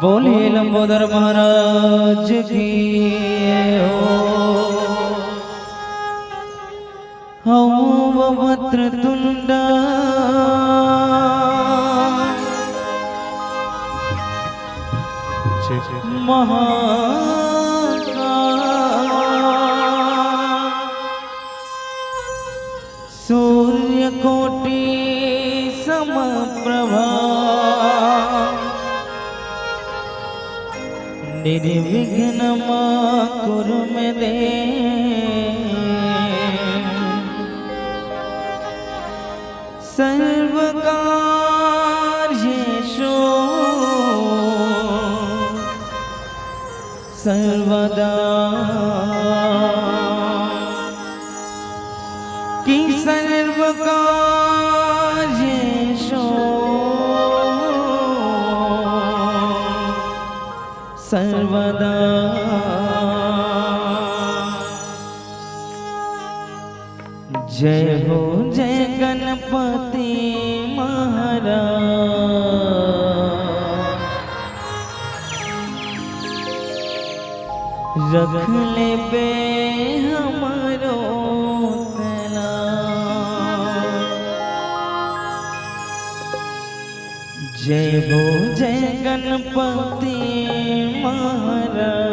बोलिए लंबोदर महाराज की हो वक्रतुंडा सूर्यकोटि समप्रभा निर्विघ्नं कुरु मे देव सर्वकार्येषु सर्वदा कि सर्वकार्येषु सर्वदा जय हो जय गणपति महाराज रख ले बे हमारो तला जय हो जय गणपति महाराज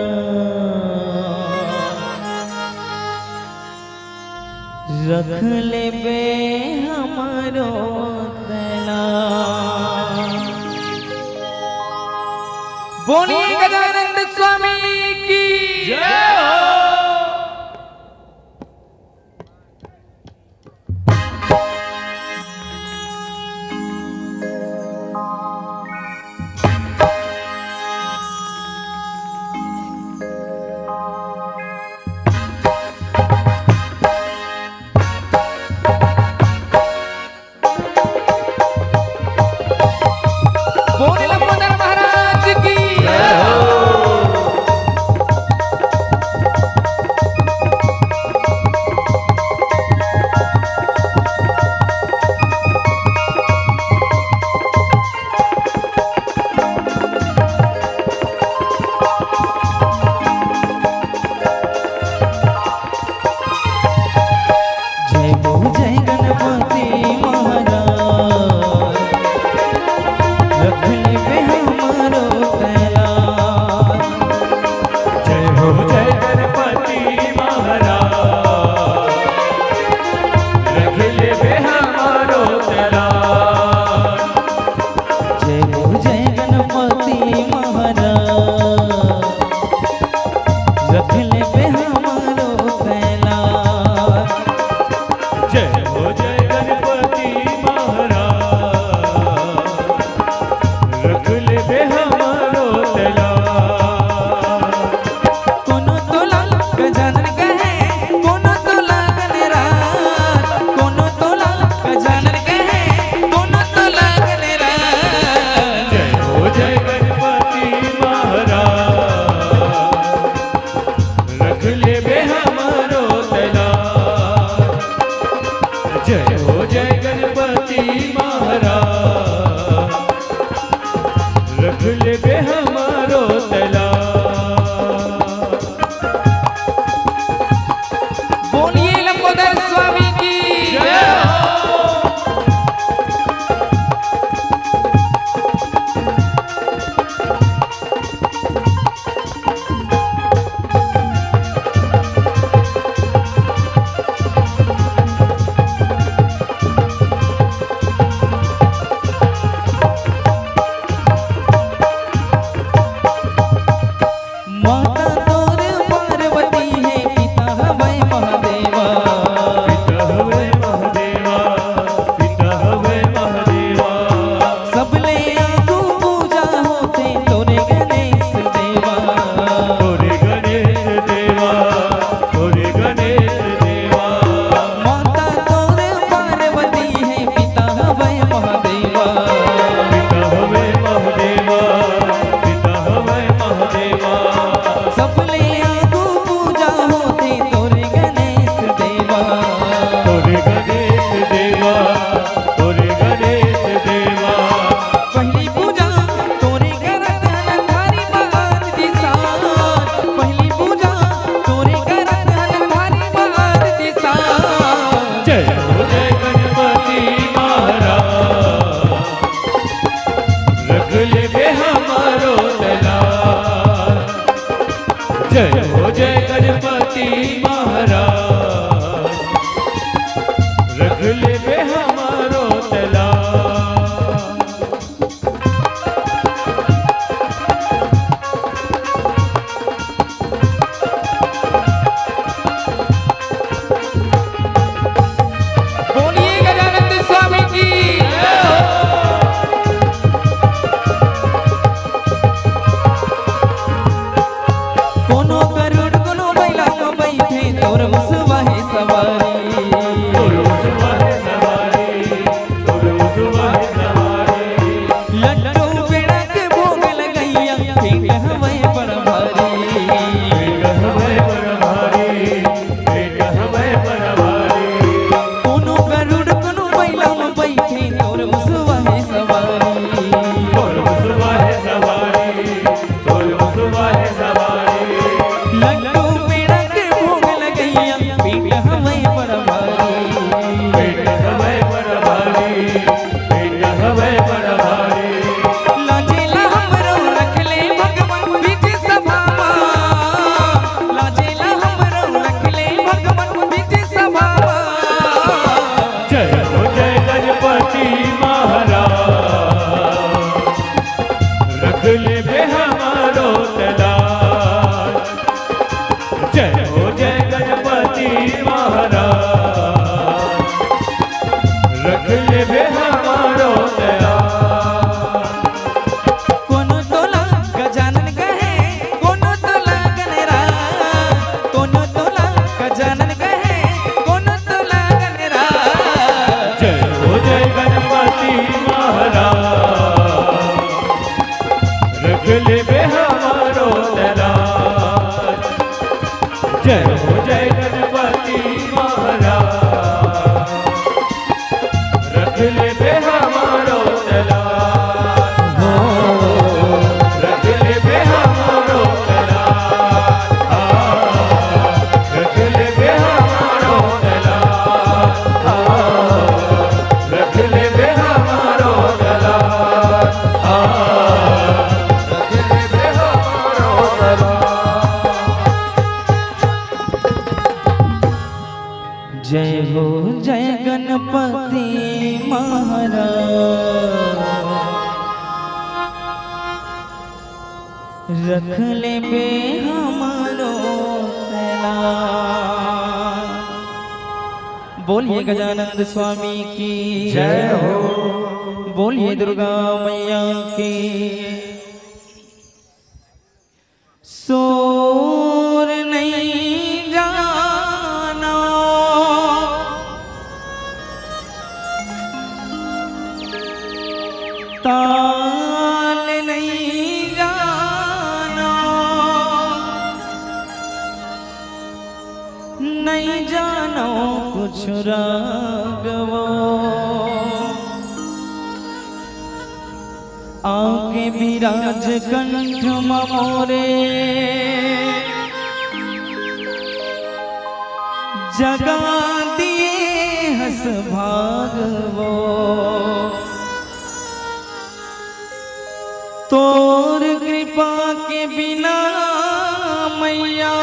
रख ले बे हमारो तला बोलिए गजानंद स्वामी की जय हो। जय हो जय गणपति महाराज, रख ले बे हमारो दलाल। जय हो जय गणपति महाराज, रख ले बे हमारो दलाल। जय हो जय गणपति महाराज, रख ले बे हमारो दलाल। रख ले बे हमारो दलाल, रख ले बे हमारो दलाल, रख ले बे हमारो दलाल, रख ले बे हमारो दलाल। जय हो जय गणपति महाराज, रख ले बे हमारो दलाल। बोलिए गजानंद स्वामी की जय हो, बोलिए दुर्गा मैया की। सोर नहीं जाना ताल नहीं जाना, नहीं जानो कुछ रागवो, आके विराज कंठ मोरे, जगा दिए हस भागवो। तोर कृपा के बिना मैया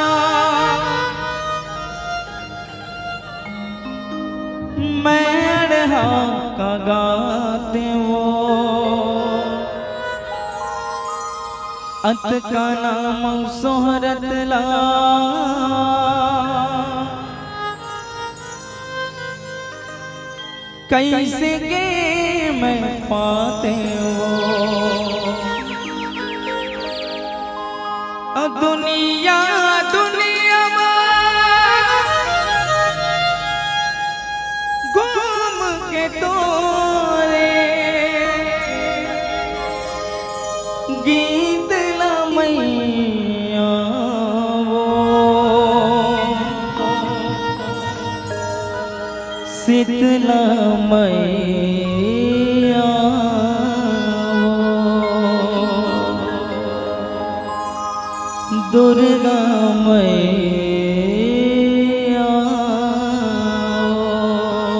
मैं रहा का गाते वो, अत का नाम सोहरत ला, कैसे के मैं पाते वो। दुनिया दुनिया घूम के तोरे गीत मैया वो, शीतला मैया वो, दुर्गा मैया वो।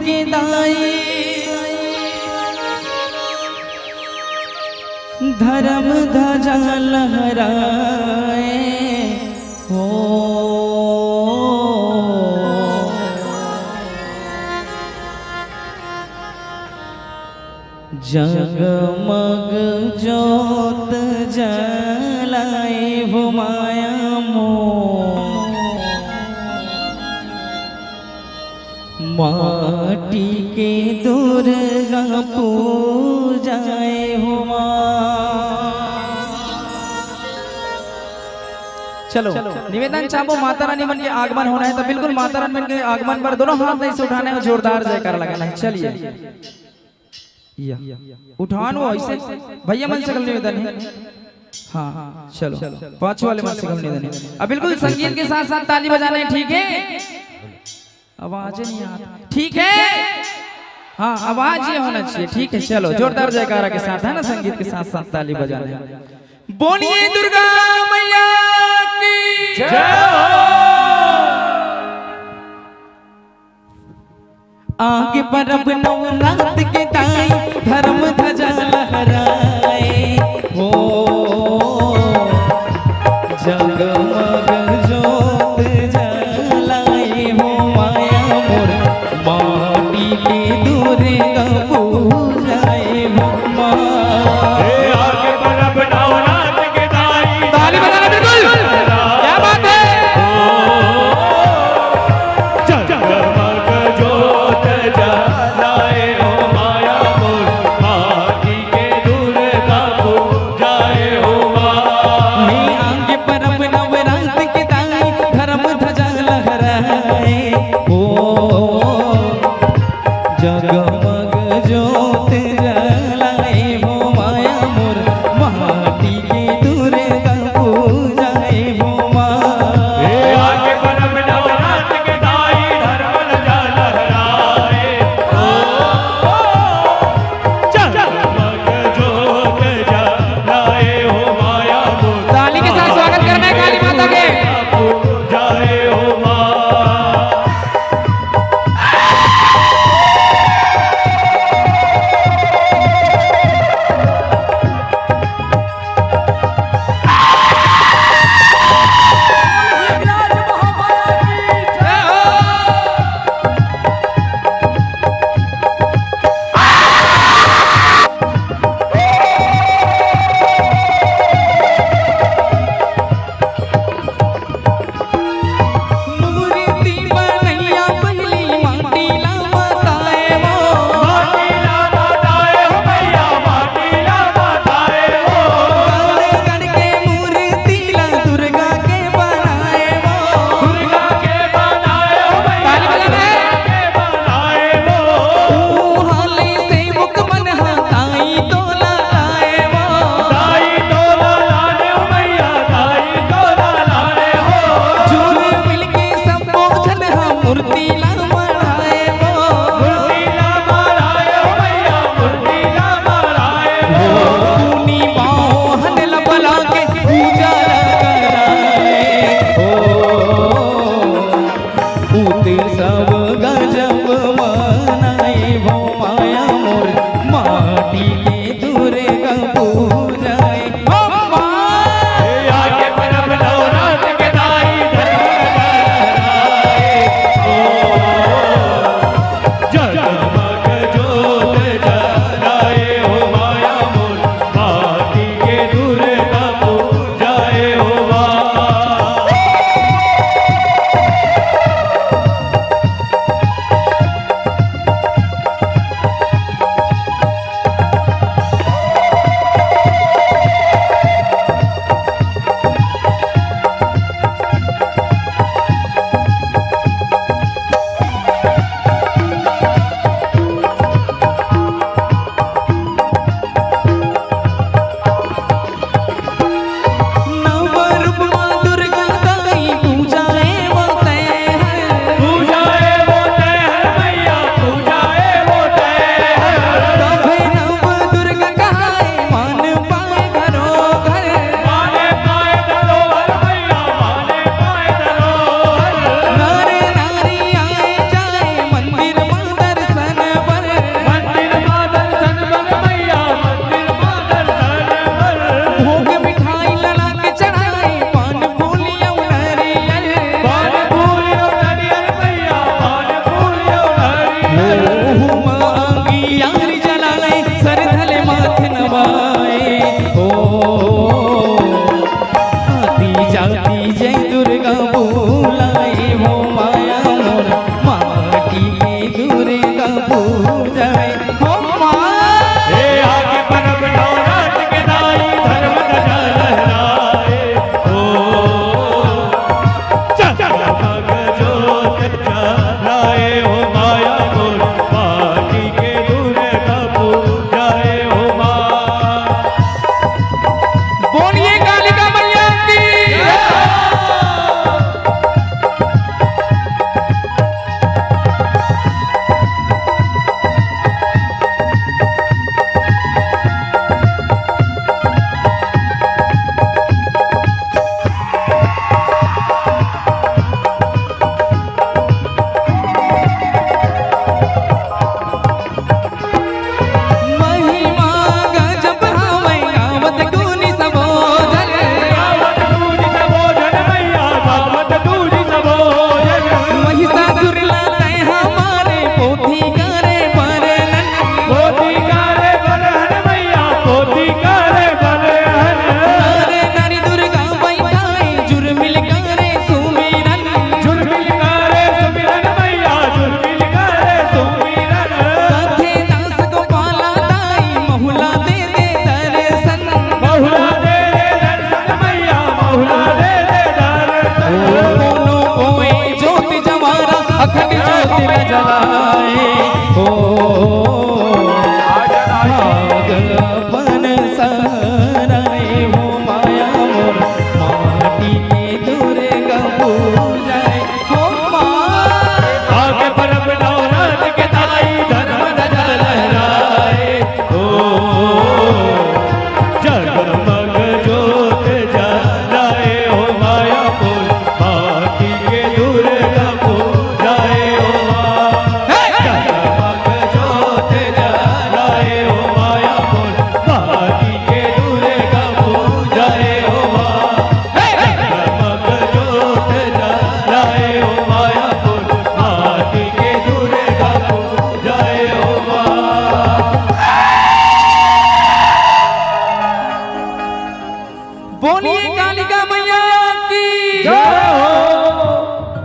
के दाई धर्म ध्वजा लहराए हो। जगमग जोत जलाए वो माया मोह, माटी के दुर्गा पूजाए हो माँ। चलो निवेदन चाहो माता रानी मन के आगमन होना है तो बिल्कुल माता रानी मन के आगमन पर दोनों हाथ नहीं से उठाने और जोरदार जयकार लगाना है। चलिए उठान वो ऐसे भैया मन से कल निवेदन है। हाँ चलो पांच वाले मन से कल निवेदन है। अब बिल्कुल संगीत के साथ साथ ताली बजाना है, ठीक है? आवाज नहीं आती, ठीक है? हाँ आवाज ये होना चाहिए, ठीक है? चलो जोरदार जयकारा के साथ है ना, संगीत के साथ साथ ताली बजाना है। बोलिए दुर्गा मैया की जय। आगे परब नवरात्र के दाई धर्म ध्वजा लहराए हो। जगमग जोत जलाए हो माया मोर, माटी के दुर्गा पूजाए हो माँ। आगे परब नवरात्र के दाई ताली बजाना बिल्कुल, क्या बात है? जगमग जोत जलाए हो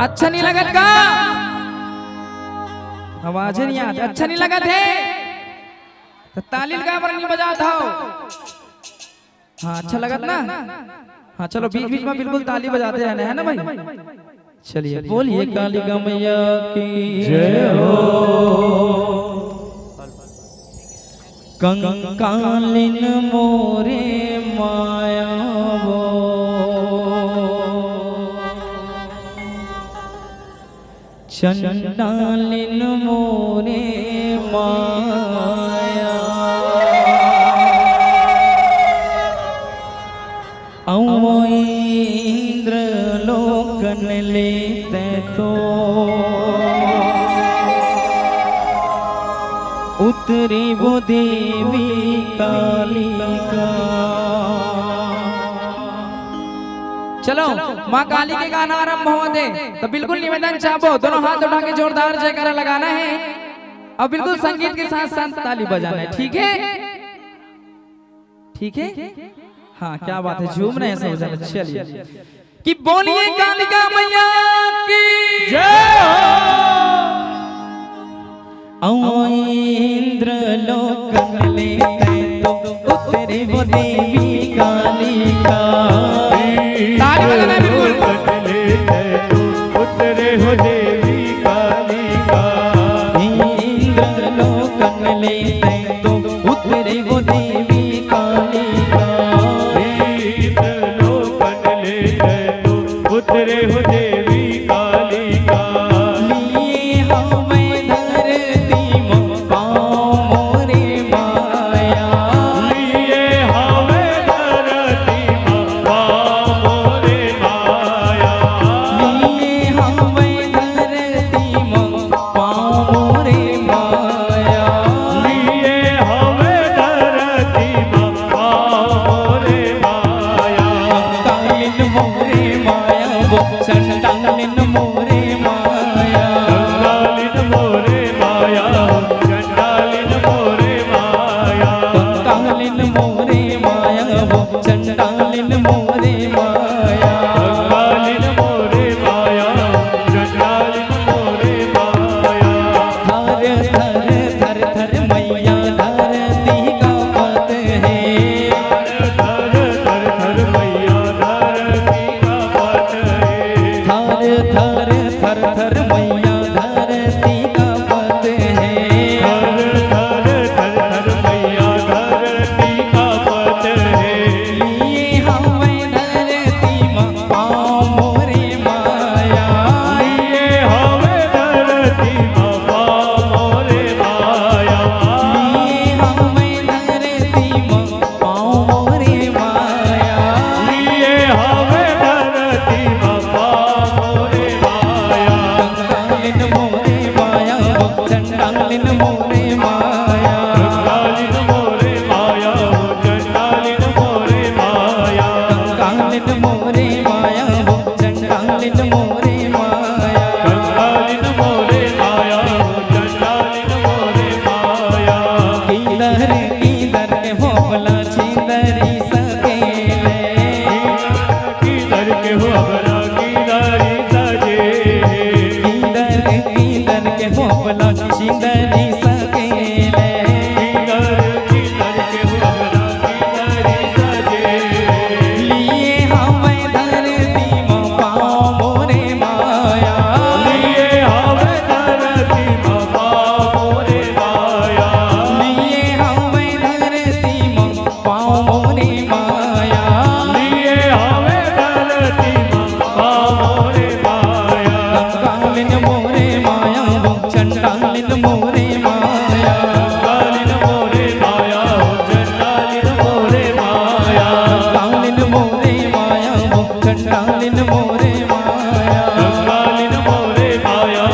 अच्छा नहीं लगत का? आवाज नहीं आती। अच्छा नहीं लगत है तो ताली का पर नहीं बजा था। हाँ अच्छा लगत ना? हाँ चलो बीच बीच में बिल्कुल ताली बजाते रहना है ना भाई। चलिए बोलिए कालिका मैया की जय हो। कंकालिन मोरे माया वो चंडालिन मोरे माया इंद्र लोकन लेते तो उतरी वो देवी कालिका। चलो माँ काली के गाना आरंभ हुआ दे तो बिल्कुल निवेदन चाहो दोनों हाथ उठा के जोरदार जयकारा लगाना है और बिल्कुल संगीत के साथ साथ ताली बजाना है। ठीक है? ठीक है? हाँ क्या बात है, झूम रहे हैं सब जन। चलिए कि बोलिए कालिका मैया की जय हो। इंद्र लोकन लेते तो उतरे वो देवी कालिका। ताली बजाना बिल्कुल। उतरे हो देवी कालिका। इंद्र लोकन लेते तो उतरे वो देवी कालिका। उतरे हो देवी कालिका। लिए हमें धरती पाँव मोरे माया। लिए हमें धरती पाँव मोरे माया। लिए हमें धरती पाँव मोरे माया। लिए हमें धरती पाँव मोरे माया। कालिन मोरे माया वो चंडालिन मोरे माया। चंडालिन मोरे माया। चंडालिन मोरे माया। कालिन मोरे माया वो चंडालिन मोरे माया। चंडालिन मोरे माया। चंडालिन मोरे माया। थर थर थर थर मैया धरती का पत है। थर थर थर मैया धरती का पत है। थर थर थर थर मैया धरती का पत है। थर थर थर थर मैया धरती का पत है। लिए हमें धरती पाँव मोरे माया। लिए हमें धरती पाँव मोरे माया। लिए हमें धरती पाँव मोरे माया। लिए हमें धरती पाँव मोरे माया। कंकालिन मोरे माया वो चंडालिन मोरे माया। चंडालिन मोरे माया। चंडालिन मोरे माया। कंकालिन मोरे माया वो चंडालिन मोरे माया। चंडालिन मोरे माया। चंडालिन मोरे माया। किधर के भोला छिंदरी सकेले। किधर के हो अबला किधरी सजे। किधर के भोला छिंदरी सकेले। किधर के हो अबला किधरी सजे। लिए हमें धरती पाँव मोरे माया। लिए हमें धरती पाँव मोरे माया। लिए हमें धरती पाँव मोरे माया। लिए हमें धरती पाँव मोरे माया। कंकालिन मोरे माया वो चंडालिन मोरे माया। चंडालिन मोरे माया। चंडालिन मोरे माया। कंकालिन मोरे माया वो चंडालिन मोरे माया। चंडालिन मोरे माया।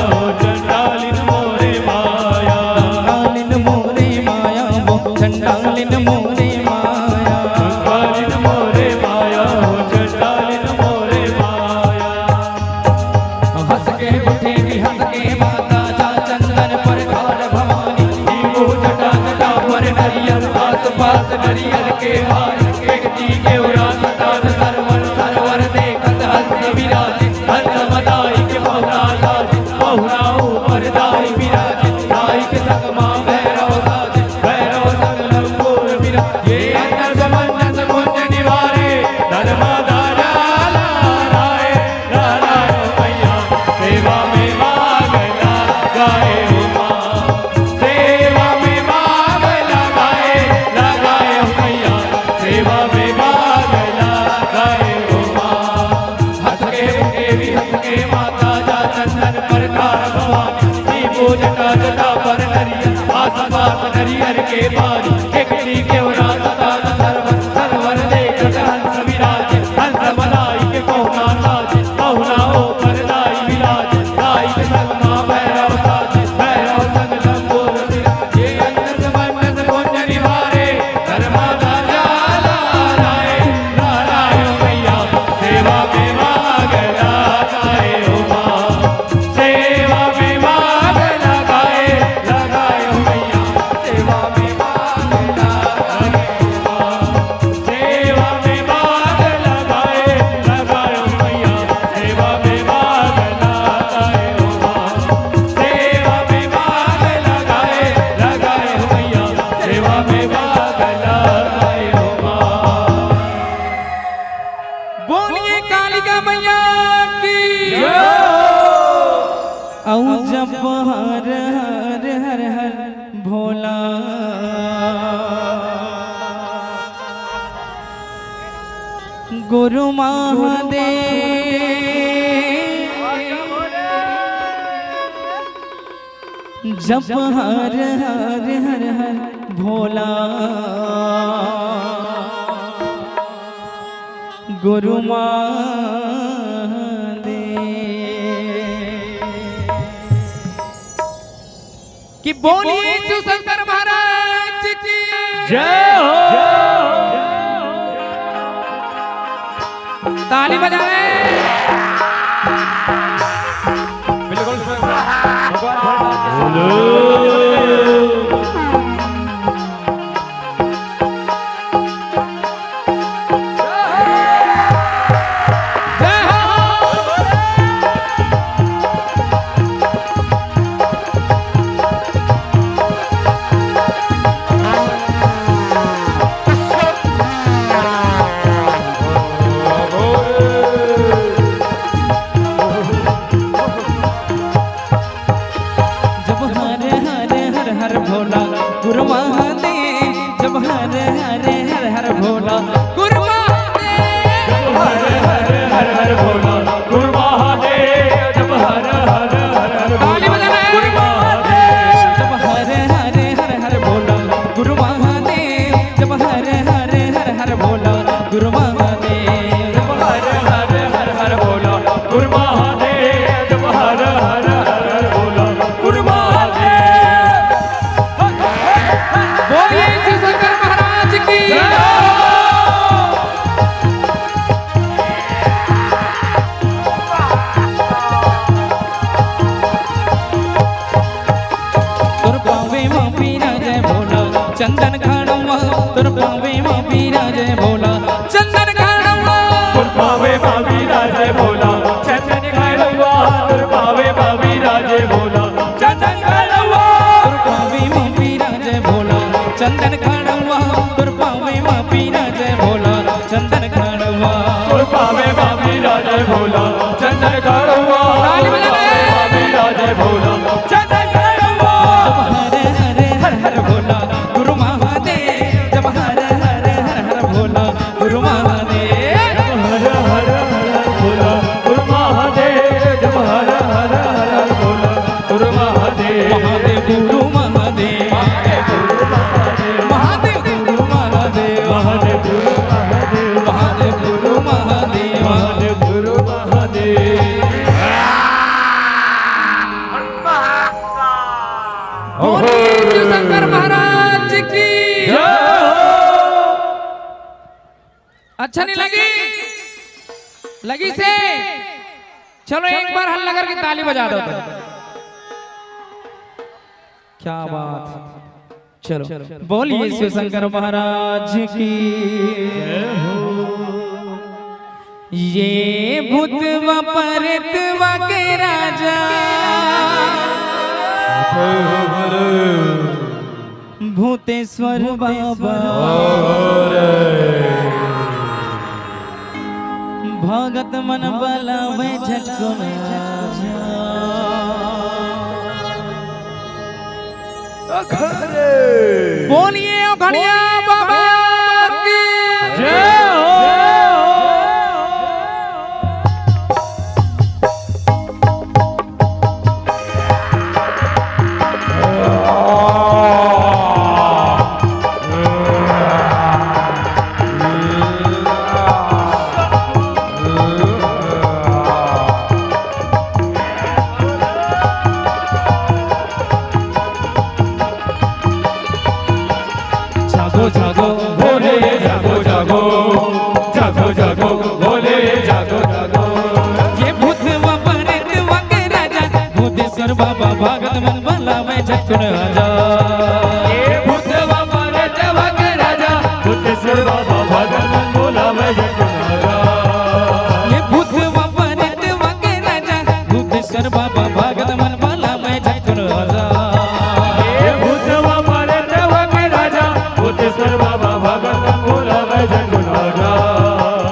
चंडालिन मोरे माया। कंकालिन मोरे माया वो चंडालिन मोरे माया। चंडालिन मोरे माया। चंडालिन मोरे माया। हंस के उठे भी हंस के माता जा चंदन पर खाड़ भवानी। दीपो जटा जटा पर नरियल आस पास नरियल के हार। एकती के उरा सदान सरवर सरवर देखत हंस विराज हंस मदाई के के बारी एकटी केवरा सदा सर्वर सर्वर देखत हंस विराज हंस मलाई के कोना साज कोना ऊपर लाई विराज लाई के संग मां भैरव साज भैरव संग लंबोर ये अंतर मन कोन निवारे धर्मा राजा लाराए लाराए मैया सेवा में मांग लगाए हो मां सेवा में मांग लगाए लगाए हो मैया सेवा में मांग लगाए हो मां सेवा में मांग लगाए लगाए हो मैया सेवा में मांग लगाए हो मां सेवा में मांग लगाए लगाए हो मैया सेवा में मांग लगाए हो मां बोलिए कालिका मैया की औ जब हर हर हर हर भोला गुरु महादेव जब हर हर हर हर भोला गुरु महादेव कि बोलिए शिवशंकर महाराज की जय हो ताली बजाए बिल्कुल जब हर हर हर हर भोला गुरु महादेव जब हर हर हर हर भोला गुरु महादेव हर हर हर हर भोला गुरु महादेव जब हर हर हर हर ताली बजाना गुरु महादेव जब हर हर हर हर भोला गुरु महादेव जब हर हर हर हर भोला गुरु महादेव जब हर हर हर हर भोला गुरु महादेव जब हर हर हर हर भोला गुरु महादेव बोलिए शिवशंकर महाराज की तुर पावे मां पीरा जय भोला चंदन खाड़ुआ तुर पावे मां पीरा जय भोला चंदन खाड़ुआ तुर पावे बाबी राजे भोला चंदन खाड़ुआ तुर पावे बाबी राजे भोला चंदन खाड़ुआ तुर पावे मां पीरा जय भोला चंदन खाड़ुआ तुर पावे मां पीरा जय भोला चंदन खाड़ुआ तुर पावे बाबी राजे भोला चंदन खाड़ुआ ताली बजाए। बाबी राजे भोला चंदन खाड़ुआ जब हर हर हर हर भोला गुरु महादेव जब हर हर हर हर भोला गुरु महादेव हर हर हर भोला गुरु महादेव जब हर हर हर भोला गुरु महादेव महादेव गुरु महादेव महादेव गुरु महादेव महादेव गुरु महादेव महादेव गुरु महादेव महादेव गुरु महादेव बोलिए शिवशंकर महाराज की अच्छा नहीं लगी लगी से चलो एक बार हल्ला करके ताली बजा दो तो। क्या बात चलो बोलिए शिवशंकर महाराज की ये भूतवा परतवा के राजा भूतेश्वर बाबा भगत मन बलावे झटको बोलिए ओ घड़िया बाबा की जय हो बाबा भागत मन भलावे झटकुन आजा भूत बाबा रे देवा के राजा भूतेश्वर बाबा भागत मन भलावे झटकुन आजा ये भूत बाबा रे देवा के राजा भूतेश्वर बाबा भागत मन भलावे झटकुन आजा भूत बाबा रे देवा के राजा भूतेश्वर बाबा भागत मन भलावे झटकुन आजा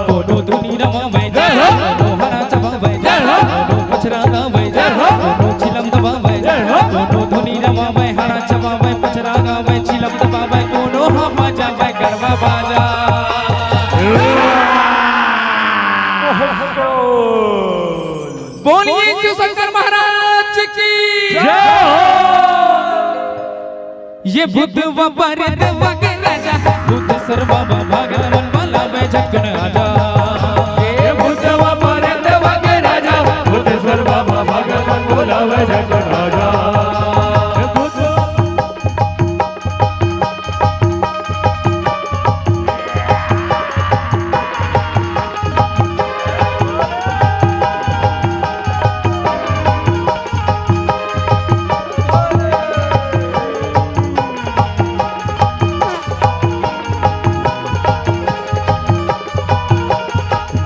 कोनो धुनी रमावे जय हो कोनो हरा चबावे जय हो कोनो पछरा गावे जय हो कोनो चिलम दबावे जय हो कोनो धुनी रमावे हरा चबावे पछरा गावे चिलम दबावे कोनो हवा जावे गरबा बाजा बोलिए शिव शंकर महाराज की जय हो ये बुद्ध बाबा रे देवा के राजा भूतेश्वर बाबा भागत मन भलावे झटकुन आजा भूत बाबा रे देवा के राजा भूतेश्वर बाबा भागत मन भलावे झटकुन आजा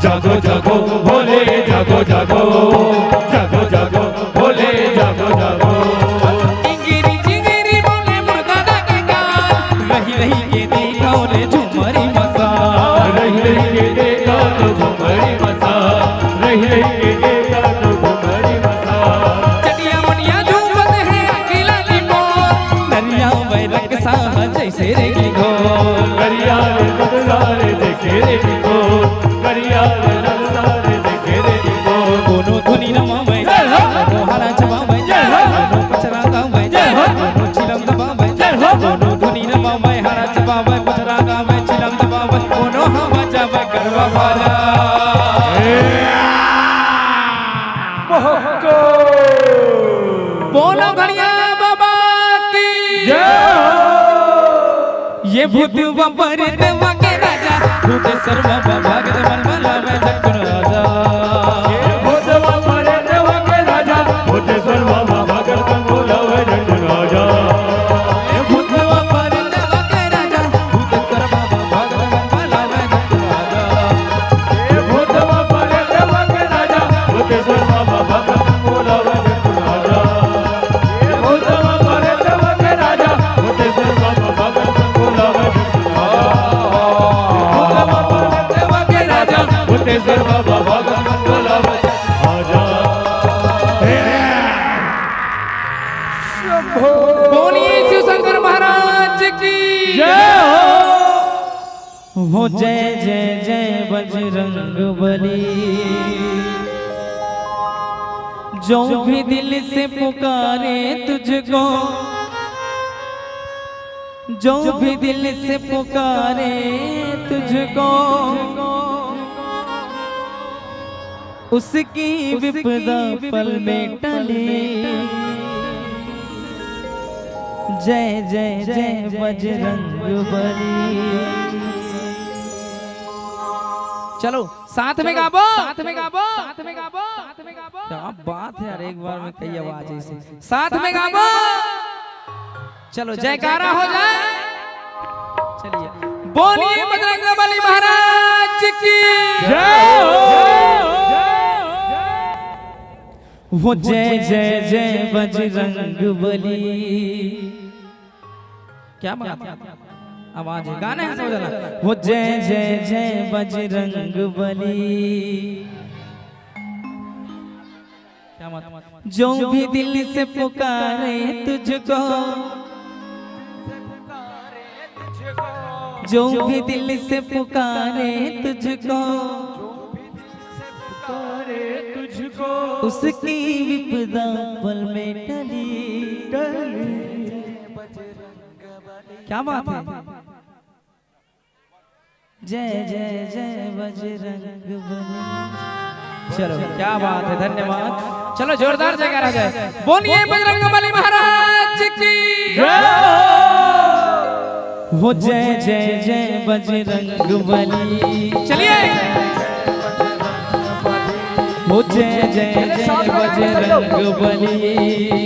जागो जागो भोले जागो जागो जागो जागो भोले जागो जागो इंगिरी जिंगिरी बोले मुर्दादा के गान रही रही के देखो रे झुमरी मसा रही रही के देखा तो झुमरी मसा रही रही के देखा तो झुमरी मसा चटिया मटिया झूमत है अकेला लिपो दरिया बैरक सा जैसे रे गो करिया रे बदलारे देखे रे निको करिया रे बदलारे देखे रे निको कोनो धुनी रमावे जय हो कोनो हरा चबावे जय हो कोनो पछरा गावे जय हो कोनो चिलम दबावे जय हो कोनो धुनी रमावे हरा चबावे पछरा गावे चिलम दबावे कोनो हवा जावे गरबा बाजा बोलो घड़िया बाबा की जय ये भूत बाबा रे देवा के राजा भूतेश्वर बाबा भागत मन भलावे झटकुन आजा भूत बाबा रे देवा के राजा भूतेश्वर बाबा भागत मन भलावे झटकुन आजा भूत बाबा रे देवा के राजा भूतेश्वर बाबा भागत मन भलावे झटकुन आजा भूत बाबा रे देवा के राजा भूतेश्वर बाबा भागत मन भलावे झटकुन आजा भूत बाबा रे देवा के राजा भूतेश्वर बाबा भागत मन भलावे झटकुन आजा भूतेश्वर बाबा भागत मन भलावे आजा बोलिए शिव शंकर महाराज की जय हो जय जय जय बजरंग बली जो भी दिल से पुकारे तुझको जो भी दिल से पुकारे तुझको उसकी विपदा पल में टले जय जय जय बजरंग बली चलो साथ में गाबो साथ में गाबो साथ में गाबो साथ में गाबो क्या बात है यार एक बार में कई आवाज ऐसे साथ में गाबो चलो जयकारा हो जाए चलिए बोलिए बजरंग बली महाराज की जय वो जय जय जय बजरंग बली क्या बात है आवाज है गाने हैं समझना वो जय जय जय बजरंग बली क्या बात जो भी दिल से पुकारे तुझको जो भी दिल से पुकारे तुझको तुझको उसकी विपदा पल में टली क्या बात है जय जय जय बजरंग बली चलो क्या बात है धन्यवाद चलो जोरदार जयकारा जाए बोलिए बजरंग बली महाराज की जय वो जय जय जय बजरंग बली चलिए हो जय जय जय बजरंग बली,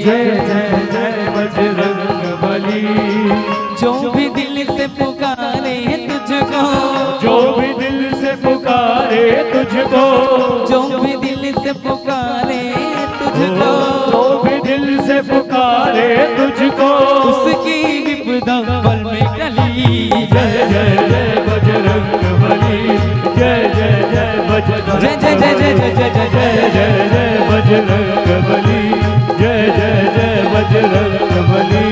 जय जय जय बजरंग बली। जो भी दिल से पुकारे तुझको, जो भी दिल से पुकारे तुझको, जो भी दिल से पुकारे तुझको, जो भी दिल से पुकारे तुझको, उसकी विपदा पल में टली। जय जय जय बजरंग बली, जय जय जय बजरंग, जय जय जय जय जय जय जय जय जय जय बजरंग बली, जय जय जय बजरंग बली।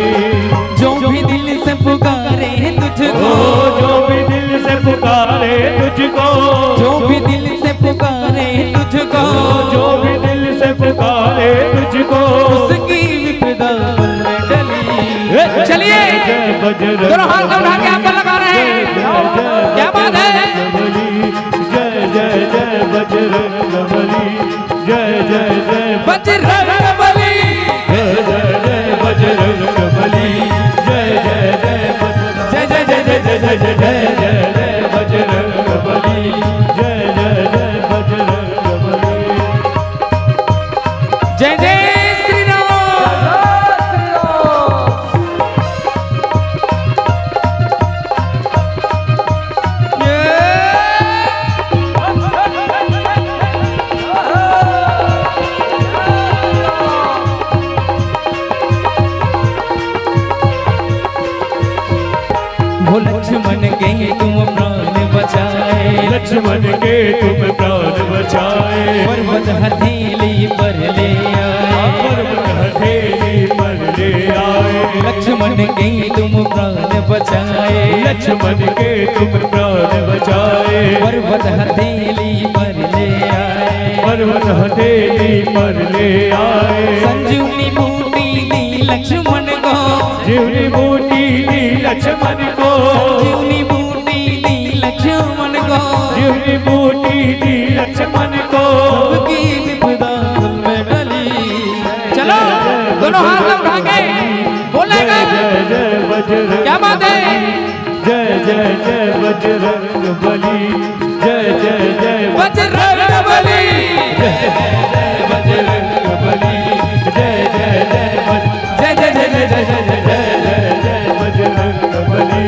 जो भी दिल से पुकारे तुझको, जो भी दिल से पुकारे तुझको, जो भी दिल से पुकारे तुझको, जो भी दिल से पुकारे तुझको, उसकी विपदा पल में टली। चलिए जय बजरंग, दोनों हाथ उठा के आप पर लगा रहे हैं, क्या बात है। जय जय जय बजरंग बली, जय जय जय बजरंग बली, जय जय जय बजरंग बली, जय जय जय जय जय जय जय जय जय जय जय जय जय बजरंग बली, जय जय जय बजरंग बली। जय जय श्री राम। वो लक्ष्मण के तुम प्राण बचाए, लक्ष्मण के तुम प्राण बचाए, पर्वत हथेली पर ले आए, पर्वत हथेली पर ले आए। लक्ष्मण के तुम प्राण बचाए, लक्ष्मण के तुम प्राण बचाए, पर्वत हथेली पर ले आए, पर्वत हथेली पर ले आए। संजीवनी बूटी दी लक्ष्मण को, जीवनी बूटी दी लक्ष्मण को, संजीवनी बूटी दी लक्ष्मण को, जीवनी बूटी दी लक्ष्मण को, सबकी विपदा पल में टली। चलो दोनों हाथ उठा के बोलेगा, जय जय बजरंग, क्या बात है। जय जय जय बजरंग बली, जय जय जय बजरंग बली, जय जय बजरंग बली, जय जय जय जय जय जय जय जय जय जय जय जय बजरंग बली,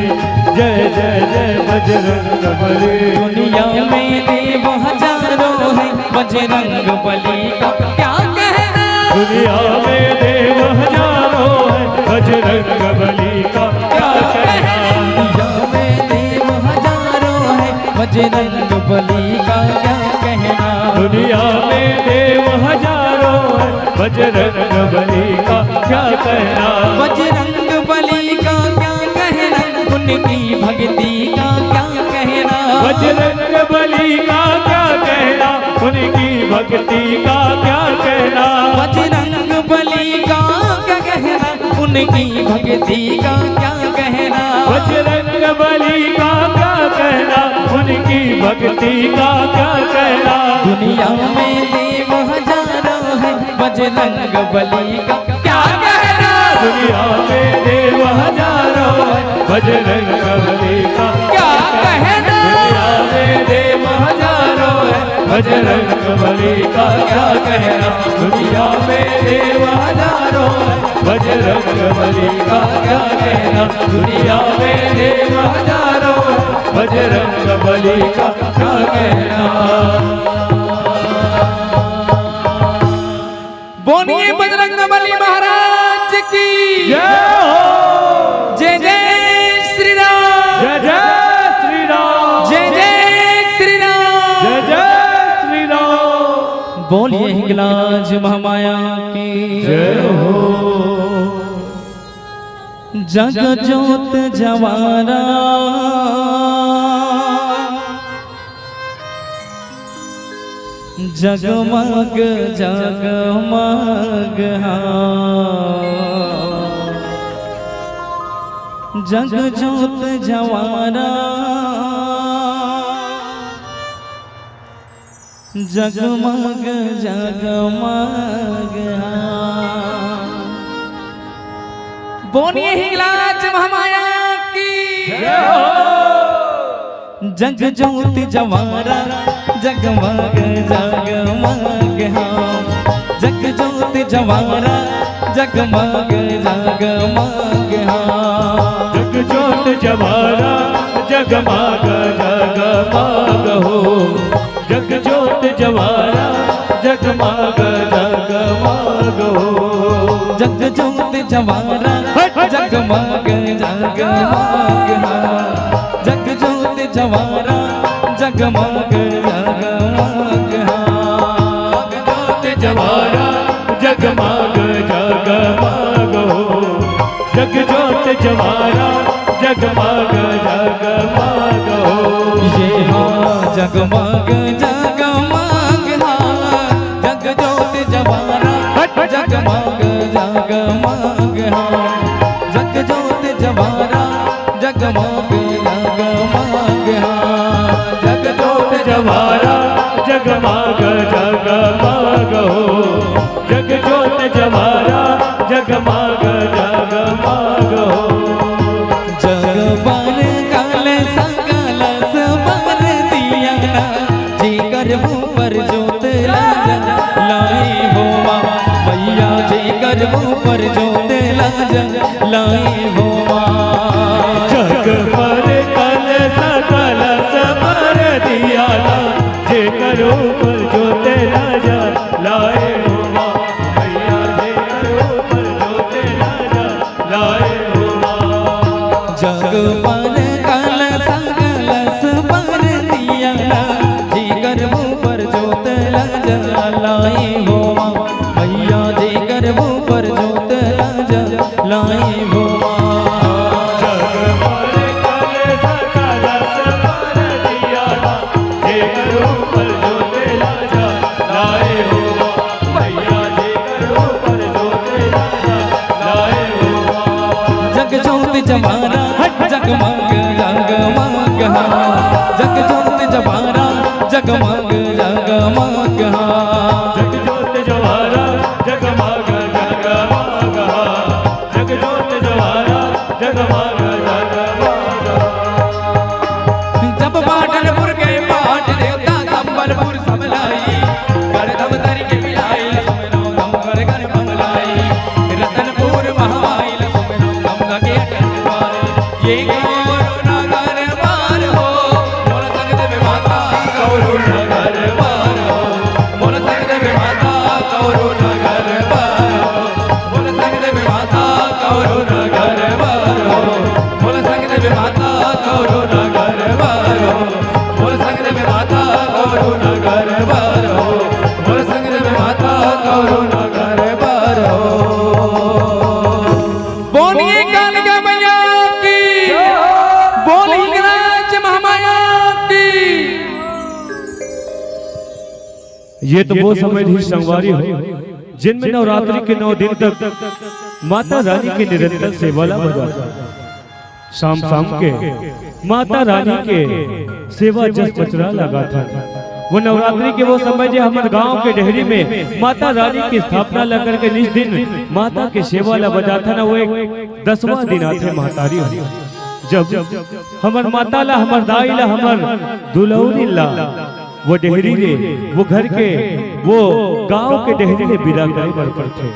जय जय जय बजरंग बली। दुनिया में देव हजारों है, बजरंग बली का क्या कहना। दुनिया में देव हजारों है, बजरंग बली का क्या कहना। दुनिया में देव हजारों है, बजरंग बली का क्या कहना। दुनिया में देव हजारों है, बजरंग बली का क्या कहना। बजरंग बली का क्या कहना, उनकी भक्ति का क्या कहना। बजरंग बली का क्या कहना, उनकी भक्ति का क्या कहना। बजरंग बली का क्या कहना, उनकी भक्ति का क्या कहना। बजरंग बली का क्या कहना, उनकी भक्ति का क्या कहना। दुनिया में देव हजारों है, बजरंग बली का क्या कहना। दुनिया में देव हजारों है, बजरंग बली का क्या कहना। दुनिया में देव हजारों है, बजरंग बली का क्या कहना। दुनिया में देव हजारों है, बजरंग बली का क्या कहना। दुनिया में देव हजारों है, बजरंग बली का क्या कहना। बोलिए बजरंग बली महाराज की जय हो। जय जय श्री राम। जय जय श्री राम। जय जय श्री राम। जय जय श्री राम। बोलिए हिंगलाज महामाया की जय हो। जग जोत जवारा जगमग जगमग जग जोत जवारा जगमग जगमग बोलिए हिंगलाज महामाया की जय हो। जग जोत जवारा जगमग जगमग हाँ जग ज्योत जवारा जगमग जगमग हाँ जग ज्योत जवारा जगमग जगमग हो जग ज्योत जवारा जगमग जगमग हो जग ज्योत जवारा जगमग जगमग हाँ जग ज्योत जवारा जगमग जगमग हाँ जग ज्योत जवारा जगमग जगमग हो जग ज्योत जवारा जगमग जगमग हो ये हाँ जगमग जगमग हाँ जग ज्योत जवारा जगमग जगमग हाँ जग ज्योत जवारा जगमग जगमग हाँ जग ज्योत जवारा जगमग जगमग हो जग ज्योत जवारा जगमग जगमग हो जग पर काल सकल सबर दिया ना जी कर पर जोत लाई हो माँ मैया जी कर पर जोत लाई हो माँ जग पर कल सकल सबर दिया ना जे करो पर जोते राजा लाए हो माँ मैया जे करो पर जोते राजा लाए हो माँ जग पर काल सकल सबर दिया ना जी कर पर जोत लाई हो माँ मैया जी कर पर जोत लाई हो जवारा जगमग जगमग हाँ जग ज्योत जवारा जगमग जगमग हाँ जग ज्योत जवारा जगमग जगमग जग ज्योत जवारा जगमग जगमग जब पाटनपुर के पाट देवता संबलपुर समलाई कर दम तरी के पिलाई सुमिरो दम कर कर मंगलाई रतनपुर महामाई सुमिरो दम लगे ये गौरव नगर पार हो मोर संग में माता गौरव नगर पार हो मोर संग में माता गौरव नगर पार हो मोर संग में माता गौरव नगर पार हो मोर संग में माता गौरव नगर पार हो मोर संग में माता गौरव नगर पार हो मोर संग में माता गौरव नगर पार हो बोलिए कालिका मैया ये तो वो समय थी संगवारी हो जिनमें नवरात्रि के 9 दिन तक माता रानी की निरंतर सेवा बजा शाम शाम के माता रानी के सेवा जस पचरा लगा था वो नवरात्रि के वो समय जो हमारे गांव के डेहरी में माता रानी की स्थापना लगा के निज दिन माता के सेवा ला बजा था ना वो एक 10वां दिन आते महतारी जब हमार माता ला हमार दाई ला हमार दुलौरी ला वो डेहरी ले वो घर के वो गांव के डेहरी ले विदा करे बर पड़थे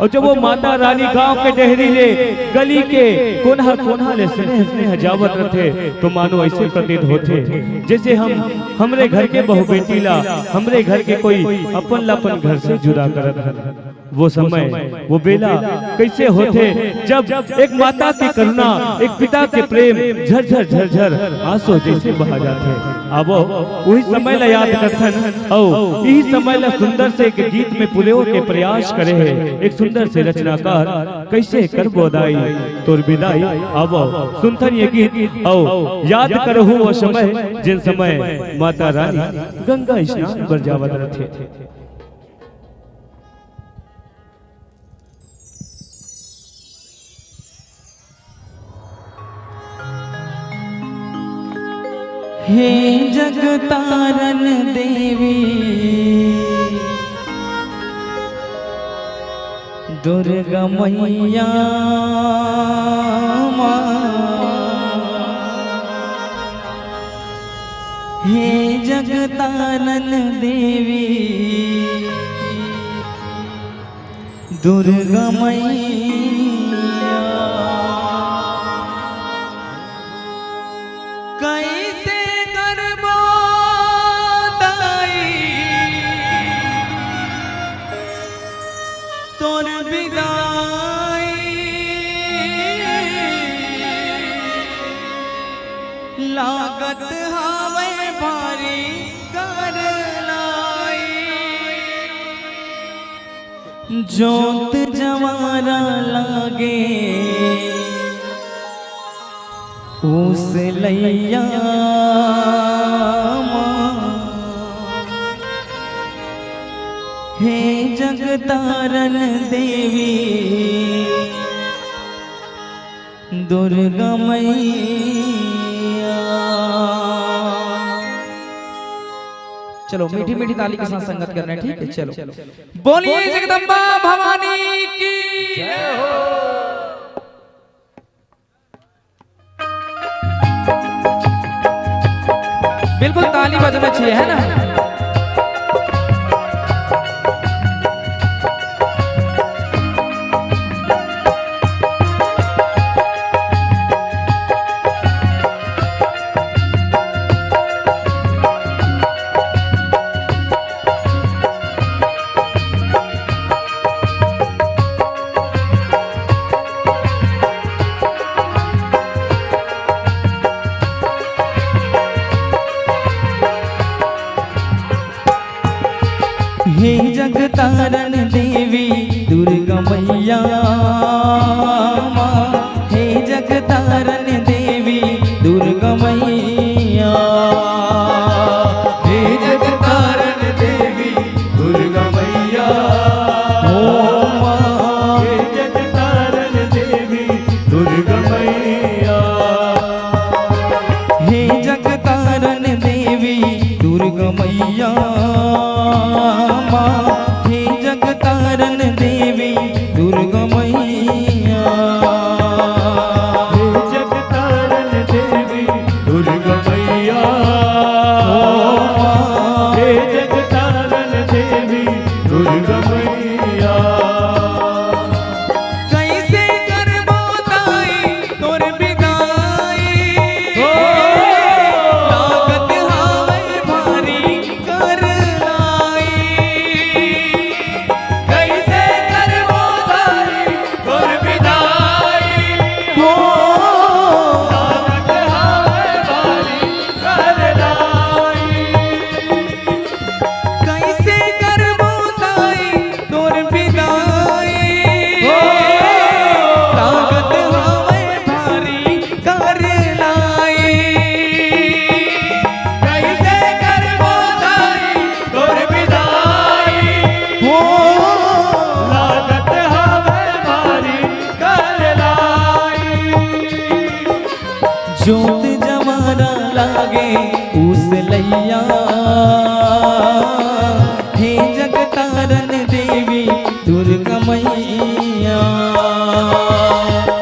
और जब वो माता रानी गांव के डेहरी ले गली के कोना कोना ले स्नेह स्नेह जावत रहते तो मानो ऐसे प्रतीत होते जैसे हम हमरे घर के बहु बेटी ला हमरे घर के कोई अपन लापन घर से जुदा करत है वो समय वो बेला कैसे होते जब एक माता की करुणा एक पिता के प्रेम झरझर झरझर आंसू जैसे बहा जाते अब वही समय ला याद करथन और यही समय ला सुंदर से एक गीत में पुलेओ के प्रयास करे है एक सुंदर से रचनाकार कैसे कर बोदाई तोर विदाई अब सुनथन ये गीत और याद करहु वो समय जिन समय माता रानी गंगा स्नान पर जावत रहते हे जगतारन देवी दुर्गा मैया हे जगतानन देवी दुर्गा मैया कैसे करबो दाई तोर विदाई लागत हावे भारी कर लाई जोत जवारा लागे उस लैया हे जगतारन देवी दुर्गा मैया। चलो मीठी मीठी ताली के साथ संगत करना है, ठीक है। चलो बोलिए जगदम्बा भवानी की जय हो। बिल्कुल ताली बजना चाहिए, है ना। हे जगतारन देवी दुर्गा मैया हे जगतारन देवी दुर्गा मैया हे जगतारन देवी दुर्गा मैया ओ हे जगतारन देवी दुर्गा मैया हे जगतारन देवी दुर्गा मैया हे जगतारन देवी दुर्गा मैया हे जगतारन देवी दुर्गा मैया हे जगतारन देवी दुर्गा मैया कैसे करबो दाई तोर विदाई लागत हावे भारी कर लाई कैसे करबो दाई तोर विदाई हो लागत हावे भारी कर लाई कैसे करबो दाई तोर विदाई लागत हावे भारी कर लाई कैसे करबो दाई तोर विदाई हो लागत हावे भारी कर लाई जोत जवारा लागे उस लैया हे जगतारन देवी दुर्गा मैया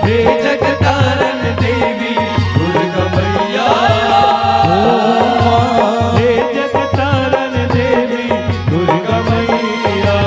हे जगतारन देवी दुर्गा मैया हे जगतारन देवी दुर्गा मैया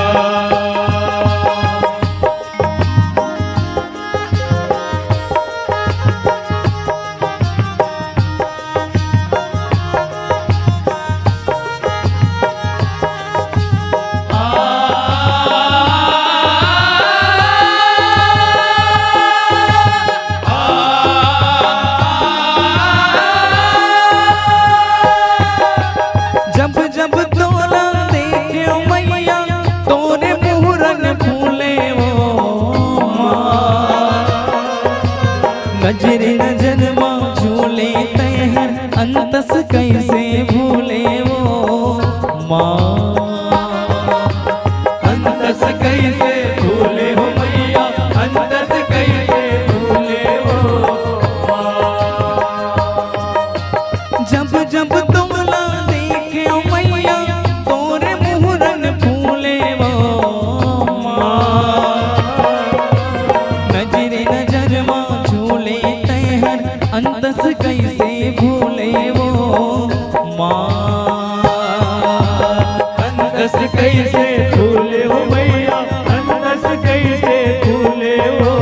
कैसे फूले हो मैया अंदर से कैसे फूले हो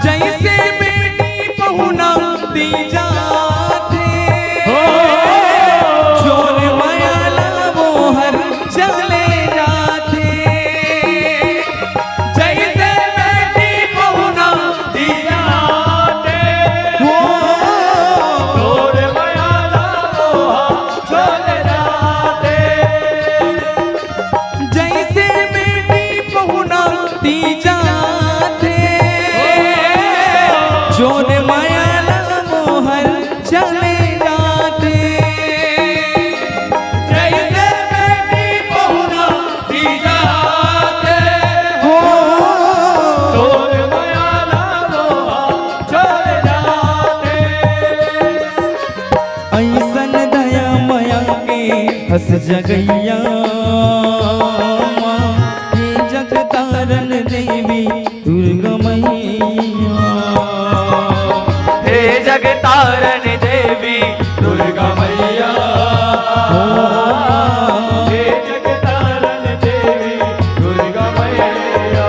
जैसे बेटी पहुना दी जाते जोर मायाला मोहर चले जाते जैसे बेटी पहुना दी जाते जोर मायाला मोहर चले जाते जैसे बेटी पहुना दी जाते जोर मायाला मोहर चले जाते जैसे बेटी पहुना दी जाते जोर मायाला मोहर चले जाते ऐसन दया माया के हस जगैया हे जगतारण देवी दुर्गा मैया हे जगतारण देवी दुर्गा मैया हे जगतारण देवी दुर्गा मैया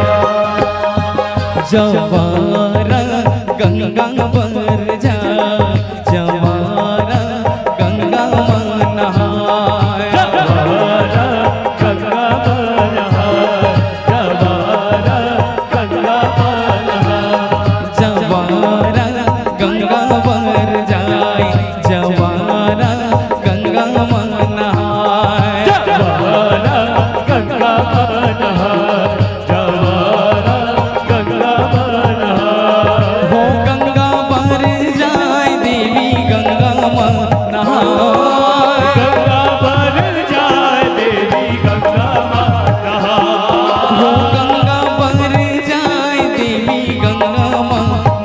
जवारा गंगा पर जा जवारा गंगा नहाय जवारा गंगा बनहा जवारा गंगा बनहा जवारा गंगा पर जाय जवारा गंगा नहाय जवारा गंगा बनहा जवारा गंगा बनहा हो गंगा पर जाय देवी गंगा नहाय गंगा पर जाए देवी गंगा नहा हो गंगा पर जाय देवी गंगा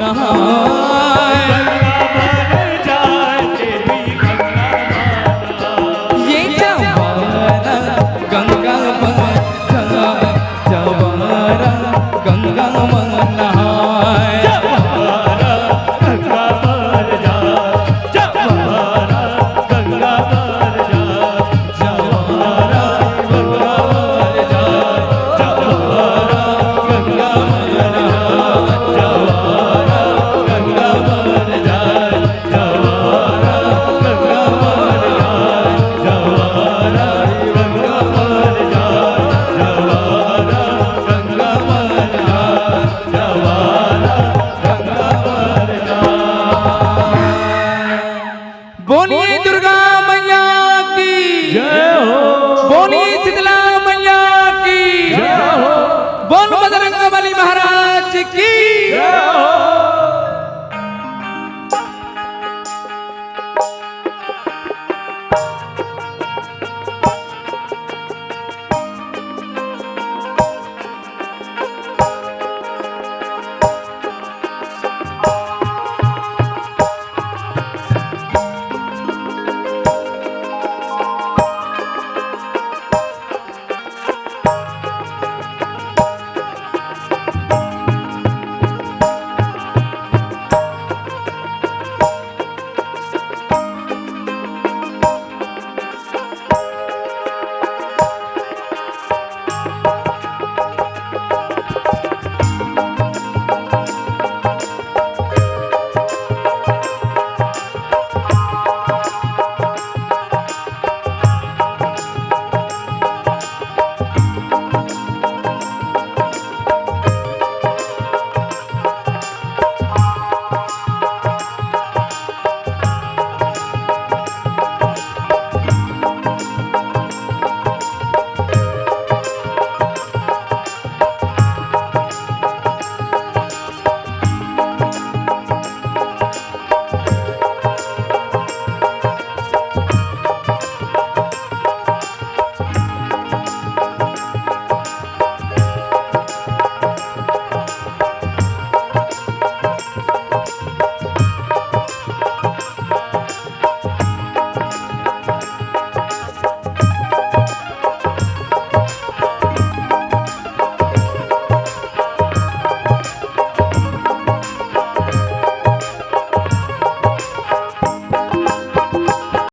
नहाय गंगा पर जाए देवी गंगा नहा ये जवारा गंगा पर जाय जवारा गंगा नहाय जवारा गंगा पर जाए जवारा गंगा पर जाए जवारा गंगा पर जाए जवारा गंगा पर जाए जवारा गंगा पर जाए जवारा गंगा पर जाए जवारा गंगा पर जाए जवारा गंगा पर जाए जवारा गंगा पर जाए बोलिए दुर्गा मैया की जय हो बोलिए शीतला मैया की जय हो बोल बजरंग बली महाराज की जय हो